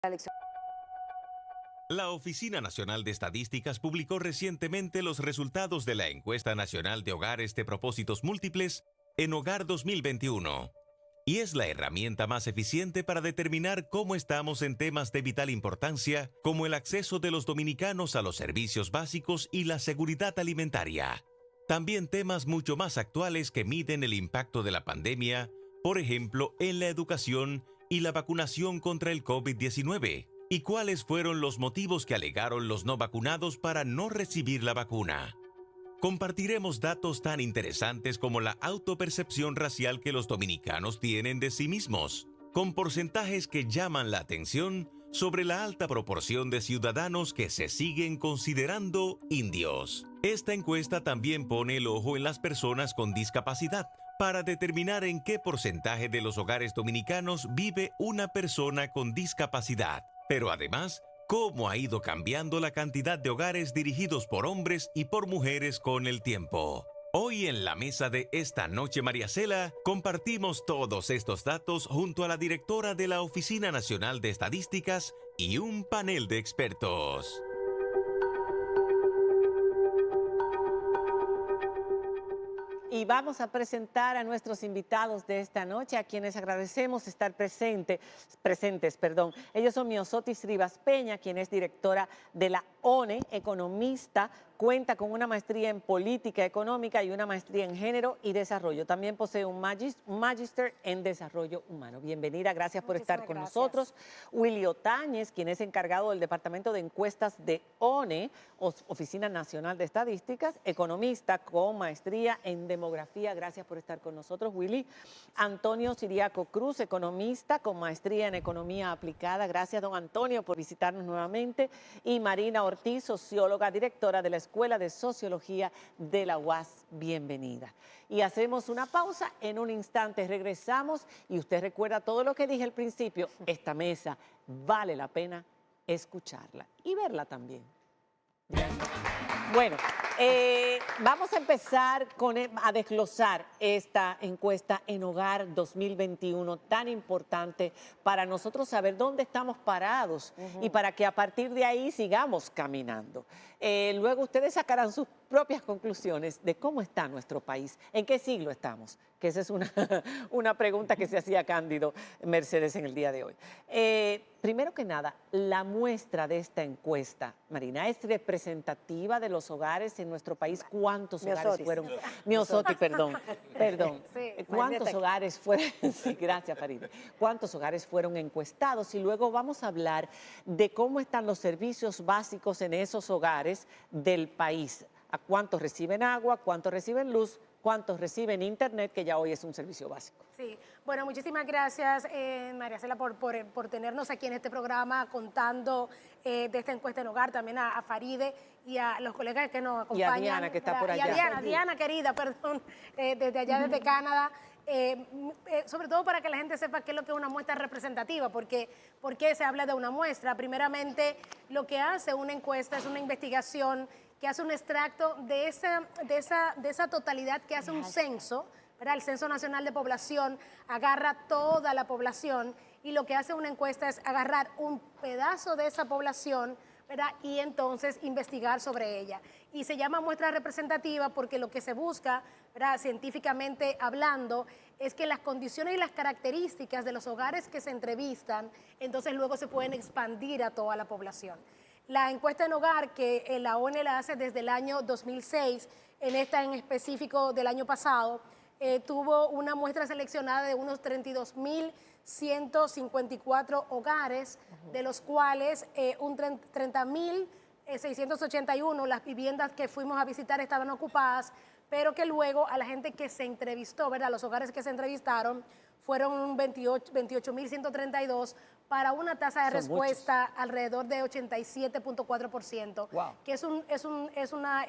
elección. La Oficina Nacional de Estadísticas publicó recientemente los resultados de la Encuesta Nacional de Hogares de Propósitos Múltiples en Hogar 2021. Y es la herramienta más eficiente para determinar cómo estamos en temas de vital importancia, como el acceso de los dominicanos a los servicios básicos y la seguridad alimentaria. También temas mucho más actuales que miden el impacto de la pandemia, por ejemplo, en la educación y la vacunación contra el COVID-19. ¿Y cuáles fueron los motivos que alegaron los no vacunados para no recibir la vacuna? Compartiremos datos tan interesantes como la autopercepción racial que los dominicanos tienen de sí mismos, con porcentajes que llaman la atención sobre la alta proporción de ciudadanos que se siguen considerando indios. Esta encuesta también pone el ojo en las personas con discapacidad para determinar en qué porcentaje de los hogares dominicanos vive una persona con discapacidad. Pero además, cómo ha ido cambiando la cantidad de hogares dirigidos por hombres y por mujeres con el tiempo. Hoy en la mesa de Esta Noche María Cela, compartimos todos estos datos junto a la directora de la Oficina Nacional de Estadísticas y un panel de expertos. Y vamos a presentar a nuestros invitados de esta noche, a quienes agradecemos estar presentes. Ellos son Miosotis Rivas Peña, quien es directora de la ONE, economista, cuenta con una maestría en política económica y una maestría en género y desarrollo. También posee un magíster en desarrollo humano. Bienvenida, gracias por estar con nosotros. Willy Otañez, quien es encargado del Departamento de Encuestas de ONE, Oficina Nacional de Estadísticas, economista con maestría en demografía. Gracias por estar con nosotros, Willy. Antonio Siriaco Cruz, economista con maestría en economía aplicada. Gracias, don Antonio, por visitarnos nuevamente. Y Marina Ortiz, socióloga, directora de la Escuela de Sociología de la UAS. Bienvenida. Y hacemos una pausa. En un instante regresamos y usted recuerda todo lo que dije al principio. Esta mesa vale la pena escucharla y verla también. Bueno, vamos a empezar a desglosar esta encuesta en Hogar 2021, tan importante para nosotros saber dónde estamos parados y para que a partir de ahí sigamos caminando. Luego ustedes sacarán sus propias conclusiones de cómo está nuestro país, en qué siglo estamos, que esa es una pregunta que se hacía Cándido Mercedes en el día de hoy. Primero que nada, la muestra de esta encuesta, Marina, ¿es representativa de los hogares en nuestro país? ¿Cuántos hogares fueron? Miosotis, perdón. Sí, ¿Cuántos hogares fueron? Sí, gracias, Faride. ¿Cuántos hogares fueron encuestados? Y luego vamos a hablar de cómo están los servicios básicos en esos hogares del país. ¿A cuántos reciben agua? ¿Cuántos reciben luz? ¿Cuántos reciben internet, que ya hoy es un servicio básico? Sí, bueno, muchísimas gracias, María Cela, por tenernos aquí en este programa contando de esta encuesta en hogar, también a Faride y a los colegas que nos acompañan. Y a Diana, que está por allá. Y a Diana, querida, perdón, desde allá, desde Canadá. Sobre todo para que la gente sepa qué es lo que es una muestra representativa, porque ¿por qué se habla de una muestra? Primeramente, lo que hace una encuesta es una investigación que hace un extracto de esa totalidad que hace un censo, ¿verdad? El Censo Nacional de Población agarra toda la población y lo que hace una encuesta es agarrar un pedazo de esa población, ¿verdad? Y entonces investigar sobre ella. Y se llama muestra representativa porque lo que se busca, ¿verdad? Científicamente hablando, es que las condiciones y las características de los hogares que se entrevistan, entonces luego se pueden expandir a toda la población. La encuesta en hogar que la ONE la hace desde el año 2006, en esta en específico del año pasado, tuvo una muestra seleccionada de unos 32.154 hogares, de los cuales un 30.681 las viviendas que fuimos a visitar estaban ocupadas, pero que luego a la gente que se entrevistó, ¿verdad? Los hogares que se entrevistaron fueron 28.132 para una tasa de respuesta alrededor de 87.4%, que es una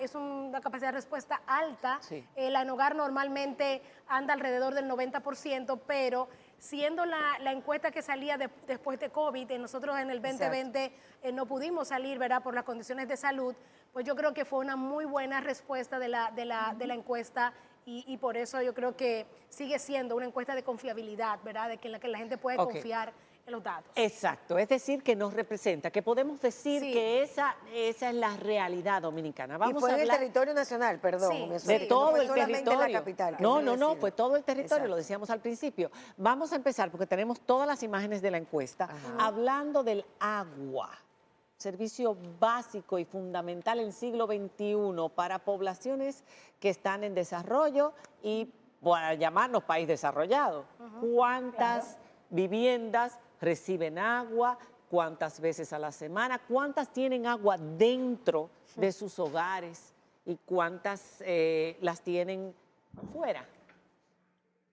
capacidad de respuesta alta. Sí. La en hogar normalmente anda alrededor del 90%, pero siendo la encuesta que salía después de COVID, nosotros en el 2020 no pudimos salir, ¿verdad?, por las condiciones de salud, pues yo creo que fue una muy buena respuesta de la encuesta. Y por eso yo creo que sigue siendo una encuesta de confiabilidad, ¿verdad? De que en la que la gente puede confiar los datos. Exacto, es decir, que nos representa, que podemos decir Sí. que esa es la realidad dominicana. Y Vamos fue a en el hablar territorio nacional, perdón. Sí, mi de socio, no todo fue el solamente territorio. en la capital. que No, eso no, no, decirlo. fue todo el territorio, Exacto. lo decíamos al principio. Vamos a empezar porque tenemos todas las imágenes de la encuesta Ajá. hablando del agua, servicio básico y fundamental en el siglo XXI para poblaciones que están en desarrollo y para llamarnos país desarrollado. ¿Cuántas viviendas reciben agua? ¿Cuántas veces a la semana? ¿Cuántas tienen agua dentro de sus hogares? ¿Y cuántas las tienen fuera?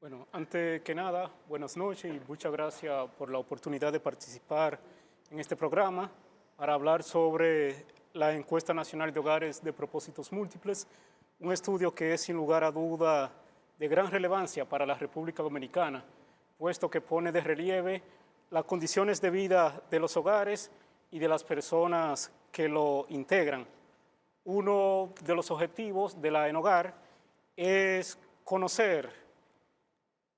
Bueno, antes que nada, buenas noches y muchas gracias por la oportunidad de participar en este programa para hablar sobre la Encuesta Nacional de Hogares de Propósitos Múltiples, un estudio que es sin lugar a duda de gran relevancia para la República Dominicana, puesto que pone de relieve las condiciones de vida de los hogares y de las personas que lo integran. Uno de los objetivos de la ENHOGAR es conocer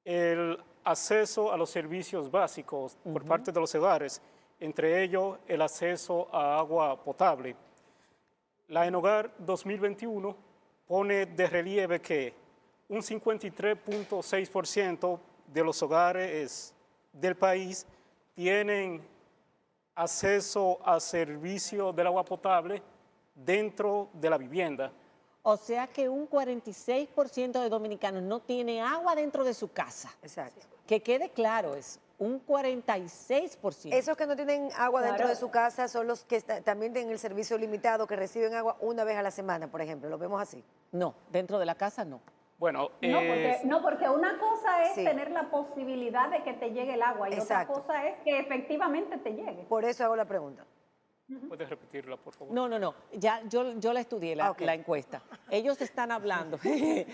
el acceso a los servicios básicos por parte de los hogares, entre ellos el acceso a agua potable. La ENHOGAR 2021 pone de relieve que un 53.6% de los hogares del país tienen acceso a servicio del agua potable dentro de la vivienda. O sea que un 46% de dominicanos no tiene agua dentro de su casa. Exacto. Que quede claro, es un 46%. Esos que no tienen agua dentro de su casa son los que también tienen el servicio limitado, que reciben agua una vez a la semana, por ejemplo. ¿Lo vemos así? No, dentro de la casa no. Bueno, No, porque una cosa es Sí. tener la posibilidad de que te llegue el agua y Exacto. otra cosa es que efectivamente te llegue. Por eso hago la pregunta. ¿puedes repetirla, por favor? No, no, no. Ya, yo la estudié, la, Ok. la encuesta. Ellos están hablando,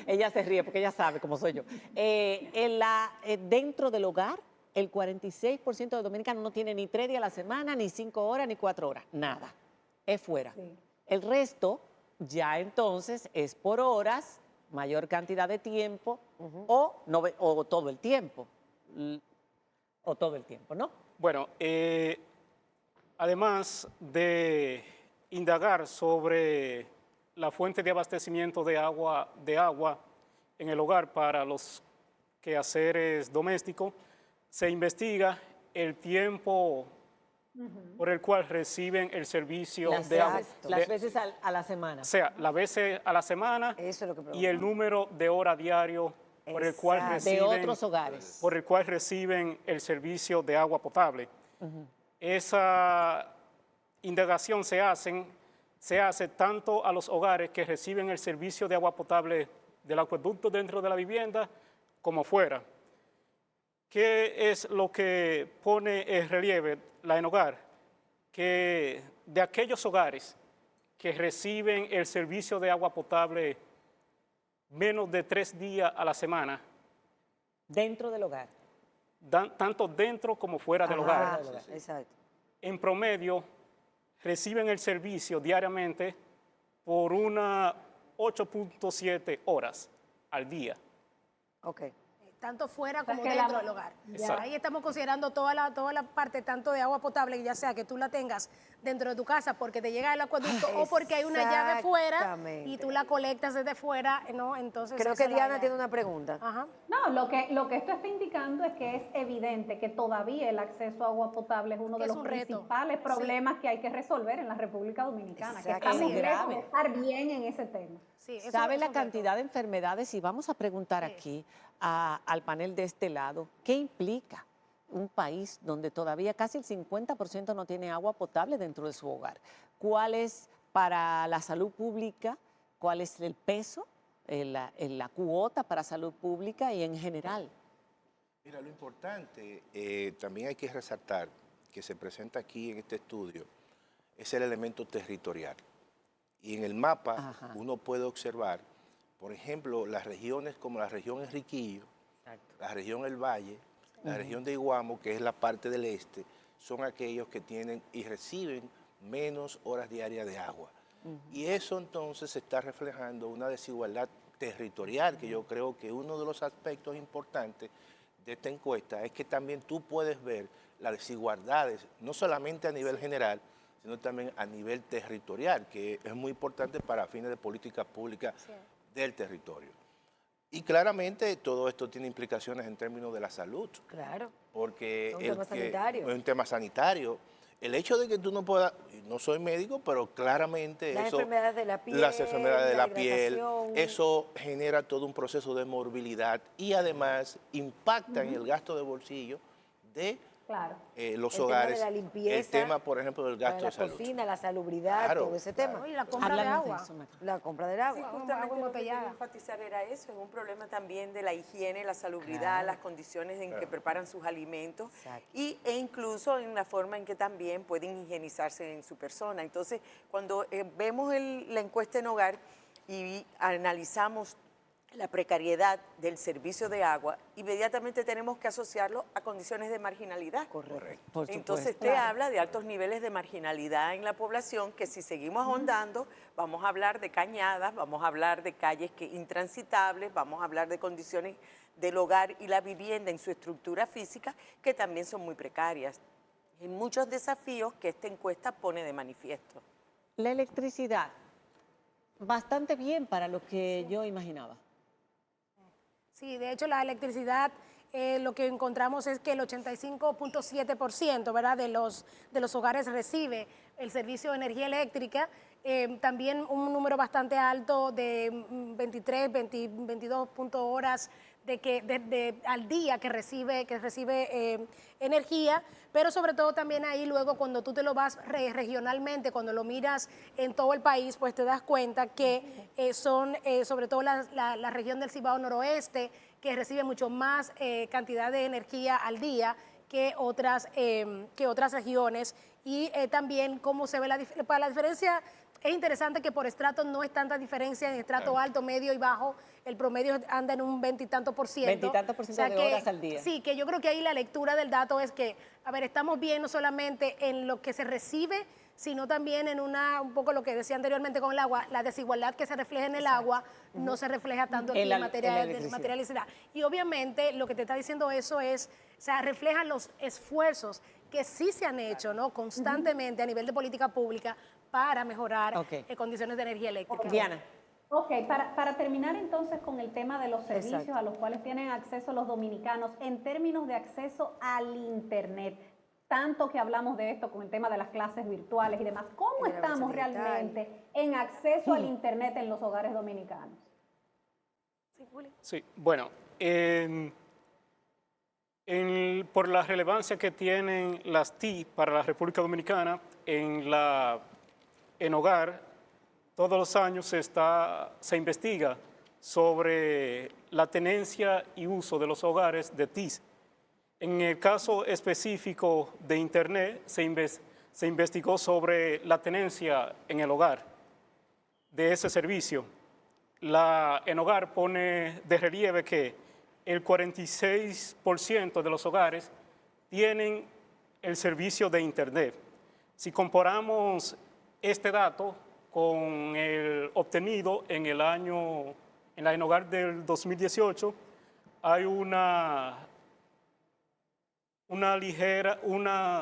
ella se ríe porque ella sabe cómo soy yo. Dentro del hogar, el 46% de dominicanos no tiene ni 3 días a la semana, ni 5 horas, ni 4 horas. Nada. Es fuera. Sí. El resto, ya entonces, es por horas, mayor cantidad de tiempo o todo el tiempo. O todo el tiempo, ¿no? Bueno, además de indagar sobre la fuente de abastecimiento de agua en el hogar para los quehaceres domésticos, se investiga el tiempo por el cual reciben el servicio de agua. Las veces a la semana. O sea, las veces a la semana Eso es lo que y el número de horas diario por el cual Exacto. De reciben, otros hogares. por el cual reciben el servicio de agua potable. Esa indagación se hace tanto a los hogares que reciben el servicio de agua potable del acueducto dentro de la vivienda como fuera. ¿Qué es lo que pone en relieve la ENHOGAR? Que de aquellos hogares que reciben el servicio de agua potable menos de 3 días a la semana, Dentro del hogar. tanto dentro como fuera del hogar, Exacto. en promedio reciben el servicio diariamente por unas 8.7 horas al día. Ok. Tanto fuera como que dentro la- del hogar. Exacto. Ahí estamos considerando toda la parte tanto de agua potable, ya sea que tú la tengas dentro de tu casa porque te llega el acueducto o porque hay una llave fuera Exactamente. y tú la colectas desde fuera, ¿no? Entonces Creo esa que es la Diana idea. tiene una pregunta. Ajá. No, lo que esto está indicando es que es evidente que todavía el acceso a agua potable es uno de Es los un reto. principales problemas que hay que resolver en la República Dominicana, que Exacto. estamos Es lejos grave. de estar bien en ese tema. Sí, eso ¿Sabe es la un reto. cantidad de enfermedades? Y vamos a preguntar aquí al panel de este lado, ¿qué implica un país donde todavía casi el 50% no tiene agua potable dentro de su hogar? ¿Cuál es para la salud pública? ¿Cuál es el peso, la cuota para salud pública y en general? Mira, lo importante, también hay que resaltar que se presenta aquí en este estudio, es el elemento territorial. Y en el mapa Ajá. uno puede observar, por ejemplo, las regiones como la región Enriquillo, la región El Valle, la región de Iguamo, que es la parte del este, son aquellos que tienen y reciben menos horas diarias de agua. Y eso entonces se está reflejando una desigualdad territorial, que yo creo que uno de los aspectos importantes de esta encuesta es que también tú puedes ver las desigualdades, no solamente a nivel general, sino también a nivel territorial, que es muy importante para fines de políticas públicas del territorio. Y claramente todo esto tiene implicaciones en términos de la salud. Claro. Porque Es un tema sanitario. es un tema sanitario. El hecho de que tú no puedas, no soy médico, pero claramente Las eso, enfermedades de la piel, las enfermedades de la piel, hidratación. eso genera todo un proceso de morbilidad y además impacta en el gasto de bolsillo de Claro. los El tema hogares. de la limpieza, el tema, por ejemplo, del para gasto la de salud. cocina, la salubridad, Claro, todo ese tema. Y la compra de Háblanos agua. eso, Marta. La compra del agua. Sí, Agua justamente lo que embotellada. quería enfatizar era eso, es un problema también de la higiene, la salubridad, las condiciones en que preparan sus alimentos Exacto. e incluso en la forma en que también pueden higienizarse en su persona. Entonces, cuando vemos la encuesta en hogar y analizamos la precariedad del servicio de agua, inmediatamente tenemos que asociarlo a condiciones de marginalidad. Correcto. Por Entonces supuesto. te habla de altos niveles de marginalidad en la población, que si seguimos ahondando, vamos a hablar de cañadas, vamos a hablar de calles intransitables, vamos a hablar de condiciones del hogar y la vivienda en su estructura física, que también son muy precarias. Y muchos desafíos que esta encuesta pone de manifiesto. La electricidad, bastante bien para lo que yo imaginaba. Sí, de hecho la electricidad, lo que encontramos es que el 85.7%, ¿verdad?, de los hogares recibe el servicio de energía eléctrica. También un número bastante alto de 22 horas al día que recibe energía, pero sobre todo también ahí luego cuando tú te lo vas regionalmente, cuando lo miras en todo el país, pues te das cuenta que son sobre todo la región del Cibao Noroeste, que recibe mucho más cantidad de energía al día que otras regiones. Y también cómo se ve para la diferencia. Es interesante que por estrato no es tanta diferencia, en estrato alto, medio y bajo, el promedio anda en un 20 y tanto por ciento. 20 y tanto por ciento de horas al día. Sí, que yo creo que ahí la lectura del dato es que, a ver, estamos bien no solamente en lo que se recibe, sino también en un poco lo que decía anteriormente con el agua, la desigualdad que se refleja en el agua no se refleja tanto aquí en materia de materialidad. Y obviamente lo que te está diciendo eso es, o sea, refleja los esfuerzos que sí se han hecho, ¿no?, constantemente a nivel de política pública para mejorar condiciones de energía eléctrica. Diana. Ok, para terminar entonces con el tema de los servicios Exacto. a los cuales tienen acceso los dominicanos en términos de acceso al Internet, tanto que hablamos de esto con el tema de las clases virtuales y demás, ¿cómo Y la estamos brecha digital. realmente en acceso al Internet en los hogares dominicanos? Sí, bueno, por la relevancia que tienen las TI para la República Dominicana, en hogar, todos los años se investiga sobre la tenencia y uso de los hogares de TIs. En el caso específico de Internet, se investigó sobre la tenencia en el hogar de ese servicio. En hogar pone de relieve que el 46% de los hogares tienen el servicio de Internet. Si comparamos este dato con el obtenido en en hogar del 2018, hay una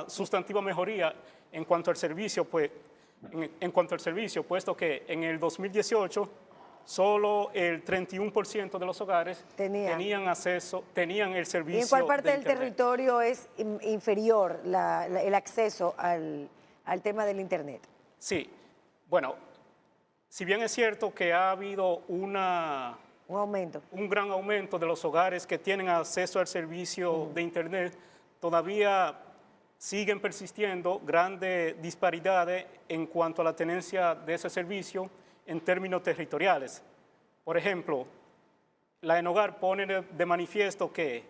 sustantiva mejoría en cuanto al servicio, puesto que en el 2018 solo el 31% de los hogares tenían el servicio. ¿Y en cuál parte de del Internet. territorio es inferior el acceso al tema del Internet? Sí, bueno, si bien es cierto que ha habido Un aumento. un gran aumento de los hogares que tienen acceso al servicio de Internet, todavía siguen persistiendo grandes disparidades en cuanto a la tenencia de ese servicio en términos territoriales. Por ejemplo, la ENOGAR pone de manifiesto que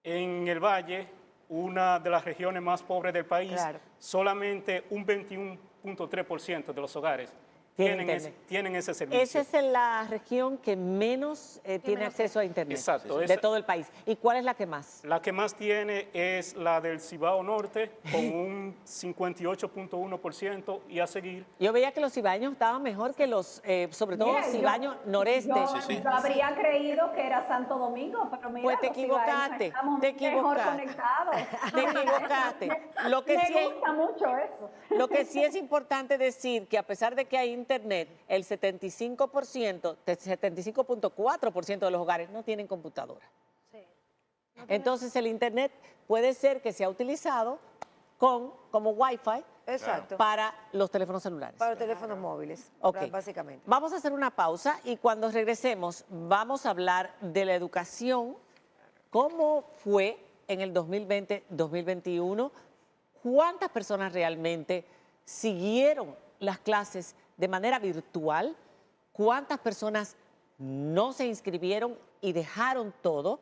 en el Valle, una de las regiones más pobres del país, Claro. solamente un 21.3% de los hogares tienen ese servicio. Esa es la región que menos tiene acceso a Internet. Exacto, de todo el país. ¿Y cuál es la que más? La que más tiene es la del Cibao Norte, con un 58.1% y a seguir. Yo veía que los cibaeños estaban mejor que los, sobre todo los cibaños noreste. Yo habría creído que era Santo Domingo, pero mira, Pues te los cibaeños equivocaste, estamos te mejor equivocaste. conectados. Te equivocaste. Lo que sí Me es- gusta mucho eso. Lo que sí es importante decir que a pesar de que hay internet, el 75.4% de los hogares no tienen computadora. Sí. Entonces el internet puede ser que sea utilizado como Wi-Fi Exacto. para los teléfonos celulares. Para los teléfonos móviles, Ok. básicamente. Vamos a hacer una pausa y cuando regresemos vamos a hablar de la educación, cómo fue en el 2020-2021, cuántas personas realmente siguieron las clases de manera virtual, cuántas personas no se inscribieron y dejaron todo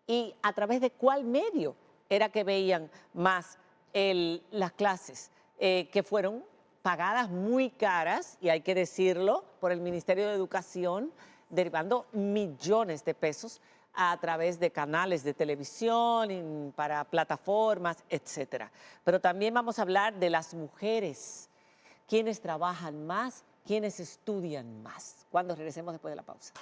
y a través de cuál medio era que veían más las clases que fueron pagadas muy caras, y hay que decirlo, por el Ministerio de Educación, derivando millones de pesos a través de canales de televisión, para plataformas, etcétera. Pero también vamos a hablar de las mujeres, quienes trabajan más, quienes estudian más. Cuando regresemos después de la pausa.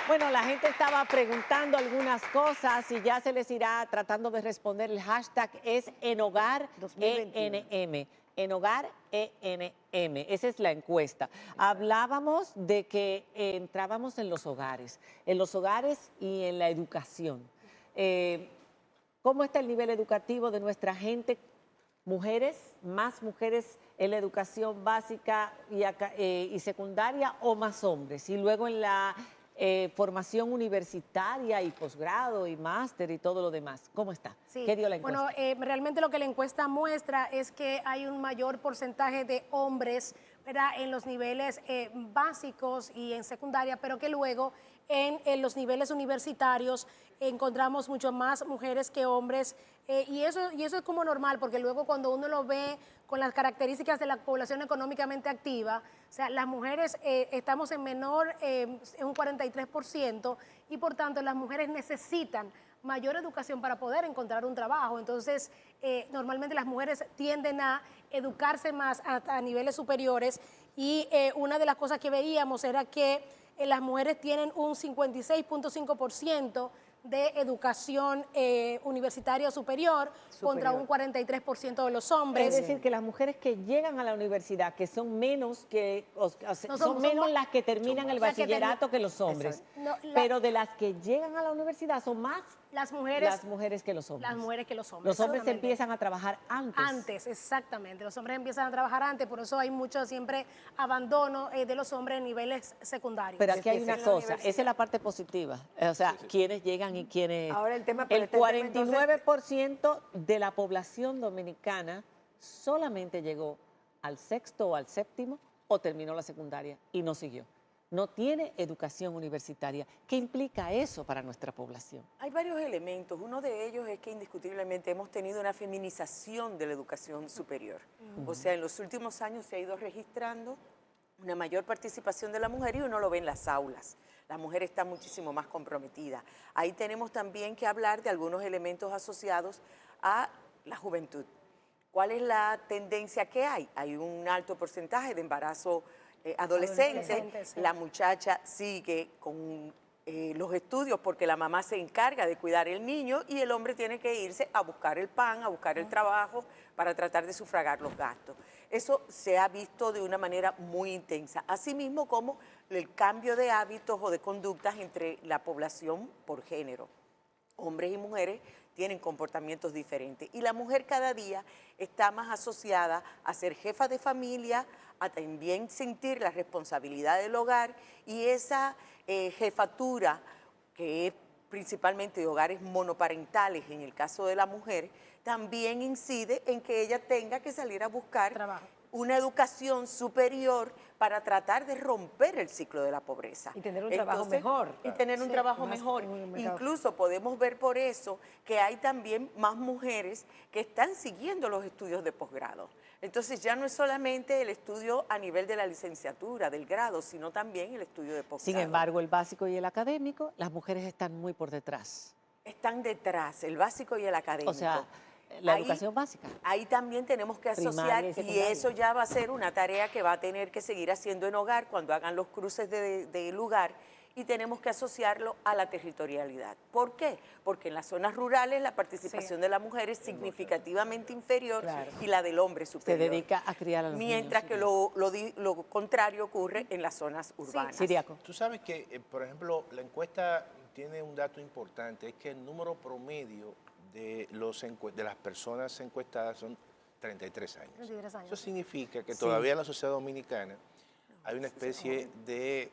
Bueno, la gente estaba preguntando algunas cosas y ya se les irá tratando de responder. El hashtag es Enogar 2021. ENM. Enogar ENM. Esa es la encuesta. Hablábamos de que entrábamos en los hogares y en la educación. ¿Cómo está el nivel educativo de nuestra gente? ¿Mujeres, más mujeres en la educación básica y secundaria o más hombres? Y luego en la formación universitaria y posgrado y máster y todo lo demás. ¿Cómo está? Sí. ¿Qué dio la encuesta? Bueno, realmente lo que la encuesta muestra es que hay un mayor porcentaje de hombres, ¿verdad?, en los niveles básicos y en secundaria, pero que luego en los niveles universitarios encontramos mucho más mujeres que hombres, y eso es como normal, porque luego cuando uno lo ve con las características de la población económicamente activa, o sea, las mujeres estamos en menor, en un 43%, y por tanto las mujeres necesitan mayor educación para poder encontrar un trabajo. Entonces, normalmente las mujeres tienden a educarse más a niveles superiores, y una de las cosas que veíamos era que las mujeres tienen un 56.5% de educación universitaria superior contra un 43% de los hombres. Es decir, que las mujeres que llegan a la universidad, que son menos son menos las que terminan el las que bachillerato que los hombres. No, pero de las que llegan a la universidad son más las mujeres que los hombres. Las mujeres que los hombres. Los hombres exactamente. empiezan a trabajar antes. Antes, exactamente. Los hombres empiezan a trabajar antes, por eso hay mucho siempre abandono de los hombres en niveles secundarios. Pero aquí hay una en la cosa, universidad. esa es la parte positiva. O sea, quienes llegan y quienes... Ahora el tema... El 49% de la población dominicana solamente llegó al sexto o al séptimo o terminó la secundaria y no siguió. No tiene educación universitaria. ¿Qué implica eso para nuestra población? Hay varios elementos. Uno de ellos es que indiscutiblemente hemos tenido una feminización de la educación superior. O sea, en los últimos años se ha ido registrando una mayor participación de la mujer y uno lo ve en las aulas. La mujer está muchísimo más comprometida. Ahí tenemos también que hablar de algunos elementos asociados a la juventud. ¿Cuál es la tendencia que hay? Hay un alto porcentaje de embarazo adolescente. Sí. La muchacha sigue con los estudios porque la mamá se encarga de cuidar el niño y el hombre tiene que irse a buscar el pan, a buscar el trabajo para tratar de sufragar los gastos. Eso se ha visto de una manera muy intensa, asimismo como el cambio de hábitos o de conductas entre la población por género. Hombres y mujeres tienen comportamientos diferentes y la mujer cada día está más asociada a ser jefa de familia, a también sentir la responsabilidad del hogar, y esa jefatura, que es principalmente de hogares monoparentales en el caso de la mujer, también incide en que ella tenga que salir a buscar una educación superior para tratar de romper el ciclo de la pobreza. Y tener un trabajo mejor. Y tener un Sí, trabajo más mejor. en un mercado. Incluso podemos ver por eso que hay también más mujeres que están siguiendo los estudios de posgrado. Entonces ya no es solamente el estudio a nivel de la licenciatura, del grado, sino también el estudio de posgrado. Sin embargo, el básico y el académico, las mujeres están muy por detrás. Están detrás, el básico y el académico. O sea, la Ahí- educación básica. Ahí también tenemos que Primaria asociar, y y secundaria. eso ya va a ser una tarea que va a tener que seguir haciendo en hogar cuando hagan los cruces de lugar, y tenemos que asociarlo a la territorialidad. ¿Por qué? Porque en las zonas rurales la participación de la mujer es significativamente inferior Claro. y la del hombre Se superior. dedica a criar a los Mientras niños. que lo contrario ocurre en las zonas urbanas. Siriaco. Tú sabes que, por ejemplo, la encuesta tiene un dato importante, es que el número promedio de las personas encuestadas son 33 años. 33 años, Eso sí. significa que todavía en la sociedad dominicana hay una especie de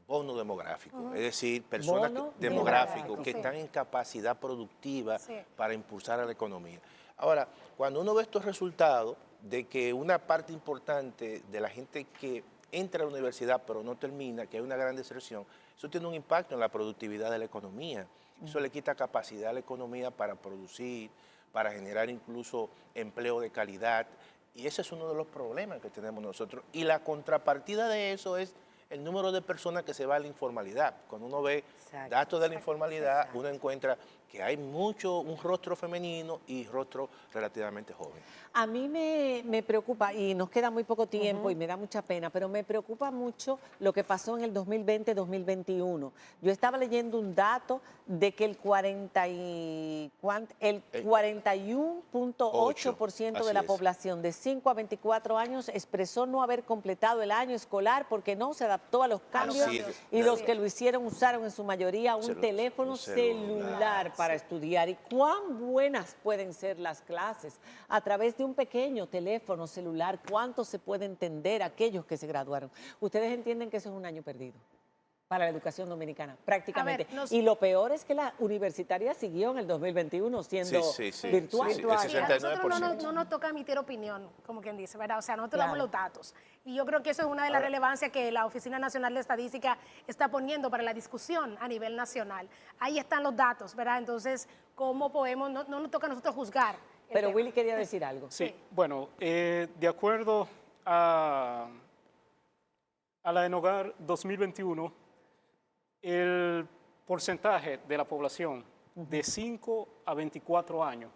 bono demográfico, es decir, personas Bono demográficos que sí. están en capacidad productiva Sí. para impulsar a la economía. Ahora, cuando uno ve estos resultados de que una parte importante de la gente que entra a la universidad pero no termina, que hay una gran deserción, eso tiene un impacto en la productividad de la economía. Eso le quita capacidad a la economía para producir, para generar incluso empleo de calidad. Y ese es uno de los problemas que tenemos nosotros. Y la contrapartida de eso es el número de personas que se va a la informalidad. Cuando uno ve Exacto. datos de la informalidad, uno encuentra que hay un rostro femenino y rostro relativamente joven. A mí me preocupa, y nos queda muy poco tiempo y me da mucha pena, pero me preocupa mucho lo que pasó en el 2020-2021. Yo estaba leyendo un dato de que el 41.8% de la así es. población de 5 a 24 años expresó no haber completado el año escolar porque no se adaptó a los cambios, Así es. y los que lo hicieron usaron en su mayoría un Celu- teléfono un celular para estudiar. ¿Y cuán buenas pueden ser las clases? A través de un pequeño teléfono celular, ¿cuánto se puede entender aquellos que se graduaron? Ustedes entienden que eso es un año perdido para la educación dominicana, prácticamente. A ver, y lo peor es que la universitaria siguió en el 2021 siendo virtual. Sí, sí, Sí, a el 69%. nosotros no nos toca emitir opinión, como quien dice, ¿verdad? O sea, nosotros Claro. damos los datos. Y yo creo que eso es una de las relevancias que la Oficina Nacional de Estadística está poniendo para la discusión a nivel nacional. Ahí están los datos, ¿verdad? Entonces, ¿cómo podemos? No nos toca a nosotros juzgar. el Pero tema. Willy quería decir algo. Sí, bueno, de acuerdo a la ENOGAR 2021, el porcentaje de la población de 5 a 24 años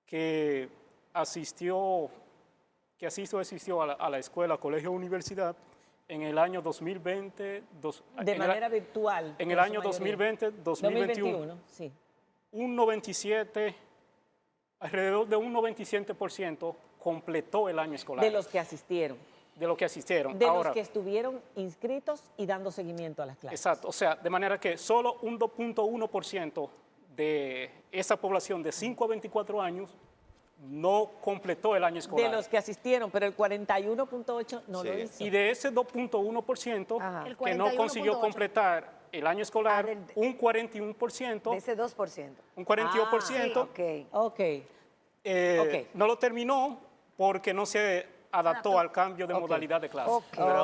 que asistió a la escuela, colegio o universidad en el año 2020, De manera virtual. en el por su año mayoría. 2020-2021, sí. alrededor de un 97% completó el año escolar. De los que asistieron. De los que asistieron. De Ahora, los que estuvieron inscritos y dando seguimiento a las clases. exacto, o sea, de manera que solo un 2.1% de esa población de 5 a 24 años no completó el año escolar. De los que asistieron, pero el 41.8 no lo Sí. hizo. Y de ese 2.1% Ajá. El que no consiguió 41.8. completar el año escolar, Ah, un 41%, De ese 2%. un 42%, Ok. Ok. Ok. no lo terminó porque no se adaptó al cambio de Ok. modalidad de clase. Ok. Pero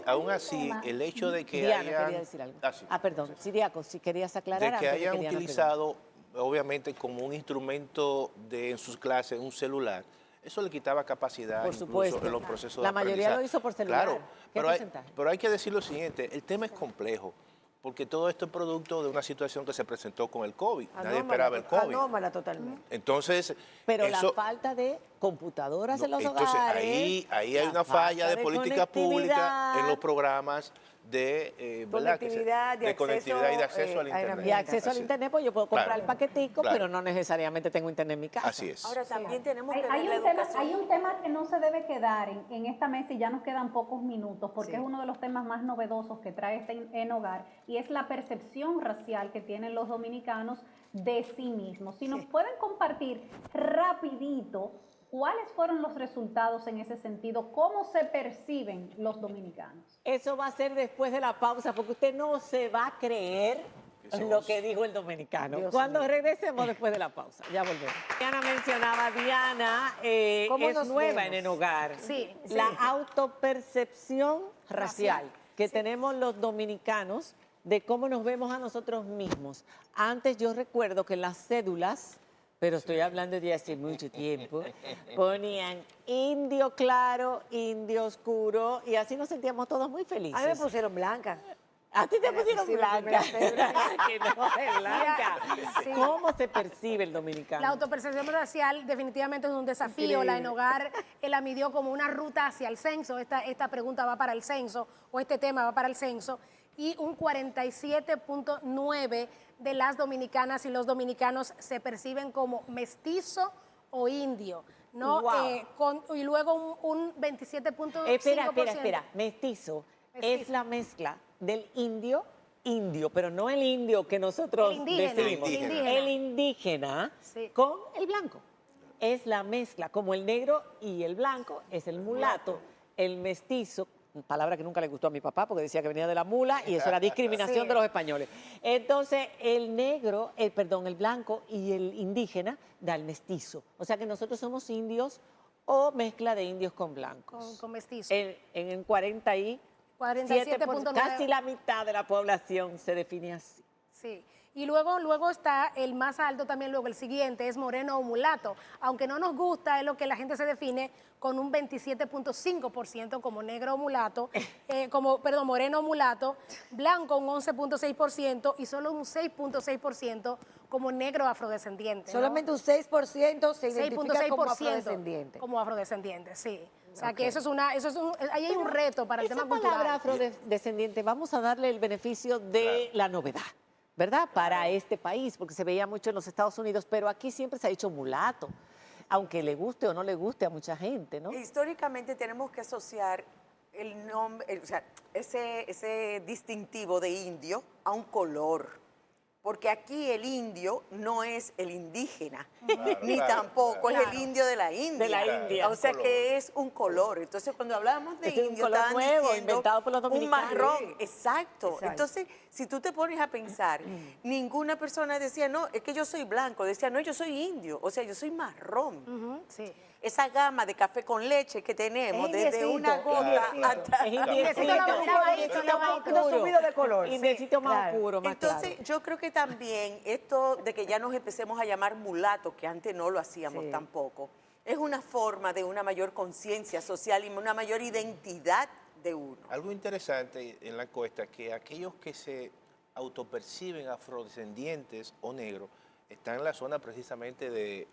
aún así, el hecho de que Diana hayan, quería decir algo. Sí. Perdón. Siriaco, si querías aclarar de que antes hayan que Diana utilizado, obviamente, como un instrumento en sus clases un celular, eso le quitaba capacidad Por incluso supuesto. en los procesos de La mayoría aprendizaje. lo hizo por celular. Claro, ¿Qué pero porcentaje? pero hay que decir lo siguiente, el tema es complejo, porque todo esto es producto de una situación que se presentó con el COVID. Nadie esperaba el COVID. Anómala totalmente. Entonces, Pero eso, la falta de computadoras en los entonces, hogares. ahí hay la una falla falta de política pública conectividad, en los programas de, ¿verdad? Conectividad, de conectividad y de acceso, acceso al a Internet. Y herramientas. acceso al Así- internet, pues yo puedo comprar Claro. el paquetico, Claro. pero no necesariamente tengo internet en mi casa. Así es. Ahora también tenemos que ver Hay la un, tema, educación. hay un tema que no se debe quedar en esta mesa y ya nos quedan pocos minutos porque Sí. es uno de los temas más novedosos que trae este en hogar y es la percepción racial que tienen los dominicanos de sí mismos. Si nos pueden compartir rapidito cuáles fueron los resultados en ese sentido, cómo se perciben los dominicanos. Eso va a ser después de la pausa, porque usted no se va a creer lo que dijo el dominicano. Dios Cuando mío. regresemos después de la pausa, ya volvemos. Diana mencionaba, Diana ¿Cómo es nos nueva vemos? en el hogar. Sí, sí. La autopercepción racial que tenemos los dominicanos de cómo nos vemos a nosotros mismos. Antes yo recuerdo que las cédulas, pero estoy hablando de hace mucho tiempo, ponían indio claro, indio oscuro, y así nos sentíamos todos muy felices. A mí me pusieron blanca. A ti te Me pusieron pusieron blanca. primera Que no es blanca. Sí. ¿Cómo se percibe el dominicano? La autopercepción racial definitivamente es un desafío. Increíble. La Enogar la midió como una ruta hacia el censo. Esta pregunta va para el censo, o este tema va para el censo. Y un 47.9 de las dominicanas y los dominicanos se perciben como mestizo o indio, ¿no? Wow. Y luego un 27.5%. Espera. Mestizo es la mezcla del indio, pero no el indio que nosotros El indígena, decimos. el indígena. El indígena Sí. con el blanco. Es la mezcla, como el negro y el blanco es el mulato. El mestizo, palabra que nunca le gustó a mi papá porque decía que venía de la mula y eso era discriminación Sí. de los españoles. Entonces, el blanco y el indígena da el mestizo. O sea que nosotros somos indios o mezcla de indios con blancos. Con mestizo. En 47%, 47.9. casi la mitad de la población se define así. Sí. Y luego está el más alto también, luego el siguiente es moreno o mulato. Aunque no nos gusta, es lo que la gente se define con un 27.5% como negro o mulato, moreno o mulato, blanco un 11.6% y solo un 6.6% como negro afrodescendiente. ¿no? Solamente un 6% se identifica como 6.6% afrodescendiente. como afrodescendiente, sí. O sea que ahí hay un reto para el Esa tema palabra cultural. afrodescendiente, vamos a darle el beneficio de la novedad, ¿verdad? Para este país, porque se veía mucho en los Estados Unidos, pero aquí siempre se ha dicho mulato, aunque le guste o no le guste a mucha gente, ¿no? Históricamente tenemos que asociar el nombre, o sea, ese distintivo de indio a un color. Porque aquí el indio no es el indígena, ni tampoco es el indio de la India. De la India. O sea que es un color. Entonces cuando hablamos de Este es un indio, color estaban nuevo, diciendo inventado por los un dominicanos. marrón, exacto. Entonces, si tú te pones a pensar, ninguna persona decía, no, es que yo soy blanco. Decía, no, yo soy indio. O sea, yo soy marrón. Ujú, sí. Esa gama de café con leche que tenemos, Es desde una indiecito, gota indiecito. hasta... Es Indiecito lavadito, No subido de color. Indecito más Claro. oscuro, más Entonces, claro. yo creo que también esto de que ya nos empecemos a llamar mulatos, que antes no lo hacíamos Sí. tampoco, es una forma de una mayor conciencia social y una mayor identidad de uno. Algo interesante en la encuesta, que aquellos que se autoperciben afrodescendientes o negros están en la zona precisamente de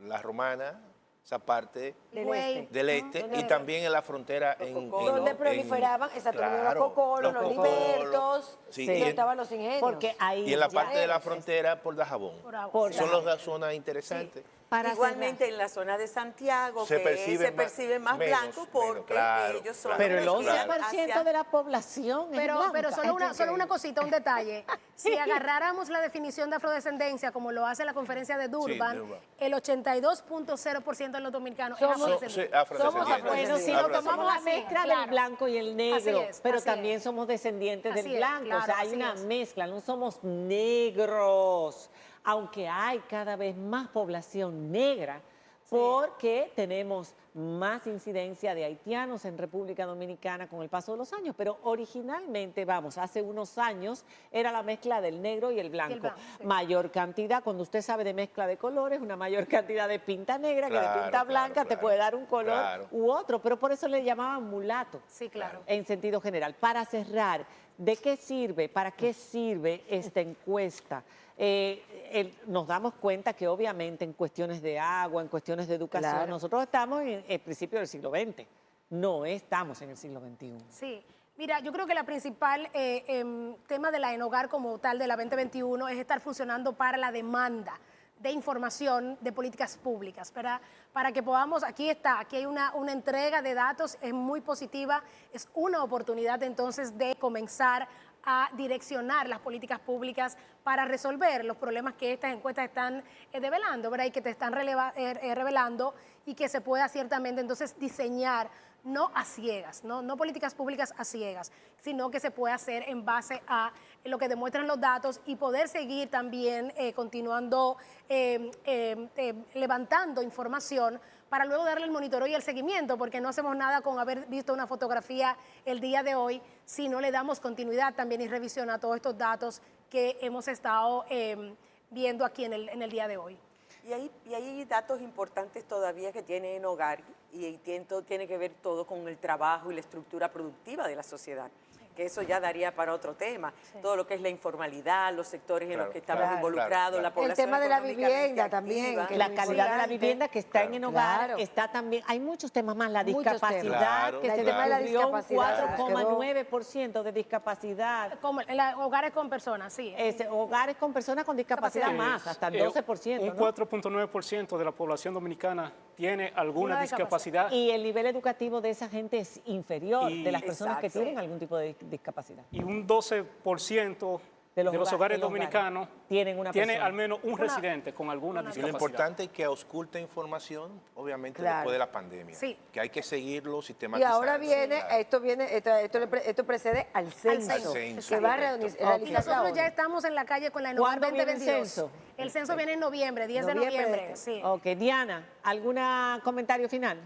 la Romana, esa parte Güey. del este, y también en la frontera en Donde proliferaban, exacto, los cocolos, los libertos, sí, Sí. donde estaban los ingenios. Porque ahí y en la ya parte de la es- frontera por Dajabón. Por agua. Por Son Dajabón. las zonas interesantes. Para Igualmente en la zona de Santiago, Se que perciben se percibe más menos, blanco menos, porque claro, ellos son... claro. Pero el los que 11% hacia- de la población es Pero blanca. solo una cosita, un detalle. Si agarráramos la definición de afrodescendencia, como lo hace la conferencia de Durban, Durban. el 82.0% de los dominicanos Somos- es afrodescendiente. afrodescendientes. Bueno, si lo Afrodescendientes. tomamos la Así, mezcla del claro. blanco y el negro, Así es, pero así también es. somos descendientes del Así es, blanco, o claro, sea, hay así una es. mezcla, no somos negros, aunque hay cada vez más población negra, porque tenemos más incidencia de haitianos en República Dominicana con el paso de los años, pero originalmente, hace unos años era la mezcla del negro y el blanco. blanco, sí. Mayor cantidad, cuando usted sabe de mezcla de colores, una mayor cantidad de pinta negra que de Claro, pinta claro, blanca te claro. puede dar un color Claro. u otro, pero por eso le llamaban mulato Sí, claro. en sentido general. Para cerrar, ¿de qué sirve, para qué sirve esta encuesta? Nos damos cuenta que obviamente en cuestiones de agua, en cuestiones de educación, Claro. nosotros estamos en el principio del siglo XX, no estamos en el siglo XXI. Sí. Mira, yo creo que la principal tema de la Enogar como tal de la 2021 es estar funcionando para la demanda de información de políticas públicas, para que podamos, aquí hay una entrega de datos, es muy positiva, es una oportunidad entonces de comenzar a direccionar las políticas públicas para resolver los problemas que estas encuestas están develando, ¿verdad? Y que te están revelando, y que se pueda ciertamente entonces diseñar no a ciegas, no políticas públicas a ciegas, sino que se puede hacer en base a lo que demuestran los datos y poder seguir también continuando levantando información para luego darle el monitoreo y el seguimiento, porque no hacemos nada con haber visto una fotografía el día de hoy si no le damos continuidad también y revisión a todos estos datos que hemos estado viendo aquí en el día de hoy. Y hay datos importantes todavía que tiene en hogar, y tiene que ver todo con el trabajo y la estructura productiva de la sociedad, que eso ya daría para otro tema. Todo lo que es la informalidad, los sectores en los que estamos involucrados, la población. El tema de la económicamente vivienda también. activa. que La es muy calidad de la importante. vivienda que está en hogar, Claro. está también, hay muchos temas más, la Muchos discapacidad, temas. Claro, que El se tema de la descubrió un discapacidad, 4,9% de discapacidad. Como hogares con personas, sí. Hogares con personas con discapacidad más, hasta el 12%. Un ¿no? 4.9% de la población dominicana tiene alguna Una discapacidad. Y el nivel educativo de esa gente es inferior, Y- de las personas que Exacto. tienen algún tipo de discapacidad. Y un 12% de los hogares dominicanos tienen una tiene persona. al menos un residente con alguna Y lo discapacidad. importante es que oculta información, obviamente, Claro. después de la pandemia. Sí. Que hay que seguirlo, Y sistematizar. ahora esto precede al censo, censo, que va a correcto. Y realizarse nosotros ya ahora. estamos en la calle con la Enovar ¿Cuándo viene el 2022. censo? El censo viene en noviembre, 10 de Noviembre. noviembre. Sí. Ok, Diana, ¿algún comentario final?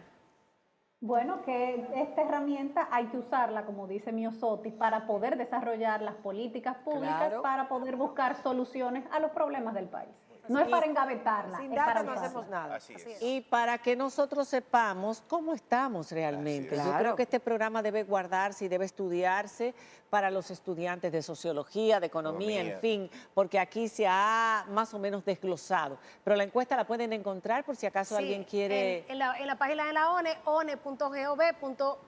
Bueno, que esta herramienta hay que usarla, como dice Miosotis, para poder desarrollar las políticas públicas, Claro. para poder buscar soluciones a los problemas del país. No es para engavetarla, Sin es para datos no usarla. hacemos nada. Así es. Y para que nosotros sepamos cómo estamos realmente. Así es. Yo Claro. creo que este programa debe guardarse y debe estudiarse para los estudiantes de sociología, de economía, en fin, porque aquí se ha más o menos desglosado. Pero la encuesta la pueden encontrar por si acaso Sí, alguien quiere... en la página de la ONE, one.gov.do.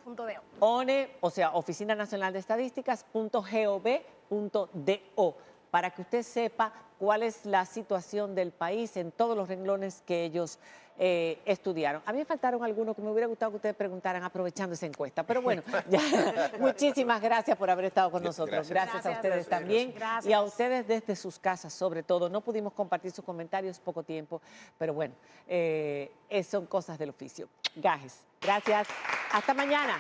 ONE, o sea, Oficina Nacional de Estadísticas.gov.do, para que usted sepa cuál es la situación del país en todos los renglones que ellos estudiaron. A mí me faltaron algunos que me hubiera gustado que ustedes preguntaran aprovechando esa encuesta, pero bueno, ya, muchísimas gracias por haber estado con nosotros. Gracias a Gracias. ustedes también Gracias. y a ustedes desde sus casas, sobre todo. No pudimos compartir sus comentarios, poco tiempo, pero bueno, son cosas del oficio. Gajes, gracias. Hasta mañana.